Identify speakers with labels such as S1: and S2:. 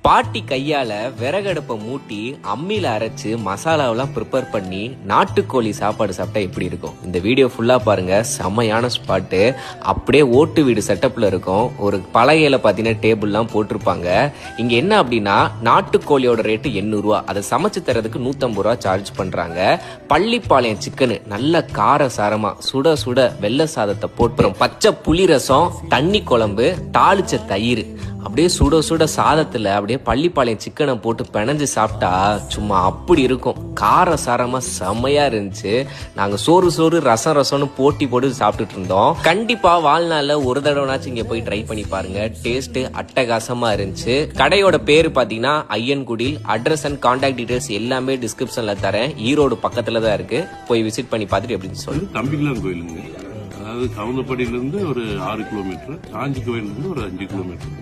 S1: பாட்டி கையால விறகடுப்பை மூட்டி அம்மியில அரைச்சு மசாலாவெல்லாம் ப்ரிப்பேர் பண்ணி நாட்டுக்கோழி சாப்பாடு சாப்பிட்டா எப்படி இருக்கும்? இந்த வீடியோ ஃபுல்லா பாருங்க. செம்மையான ஸ்பாட்டு. அப்படியே ஓட்டு வீடு செட்டப்ல இருக்கும். ஒரு பலகையில பாத்தீங்கன்னா டேபிள்லாம் போட்டிருப்பாங்க. இங்க என்ன அப்படின்னா நாட்டுக்கோழியோட ரேட்டு 800 ரூபா. அதை சமைச்சு தரதுக்கு 150 ரூபா சார்ஜ் பண்றாங்க. பள்ளிப்பாளையம் சிக்கனு நல்ல கார சாரமா சுட சுட வெள்ளை சாதத்தை போட்டுரும். பச்சை புளி ரசம், தண்ணி குழம்பு, தாளிச்ச தயிர், அப்படியே சுட சுட சாதத்துல அப்படியே பள்ளிப்பாளையம் சிக்கனை போட்டு பிணைஞ்சு சாப்பிட்டா சும்மா அப்படி இருக்கும். கார சாரமா செம்மையா இருந்துச்சு. நாங்க சோறு ரசம்னு போட்டி போட்டு சாப்பிட்டுட்டு இருந்தோம். கண்டிப்பா வாழ்நாள்ல ஒரு தடவைனாச்சும் இங்க போய் ட்ரை பண்ணி பாருங்க. டேஸ்ட் அட்டகாசமா இருந்துச்சு. கடையோட பேரு பாத்தீங்கன்னா ஐயன்குடில். அட்ரஸ் அண்ட் கான்டாக்ட் டீடைல்ஸ் எல்லாமே டிஸ்கிரிப்ஷன்ல தரேன். ஈரோடு பக்கத்துல தான் இருக்கு. போய் விசிட் பண்ணி பார்த்துட்டு எப்படின்னு சொல்லு.
S2: தம்பிக்கலாம் கோயிலுங்க. அதாவது கவுந்தப்படியிலிருந்து ஒரு 6 கிலோமீட்டர், காஞ்சி கோயிலிருந்து ஒரு 5 கிலோமீட்டர்.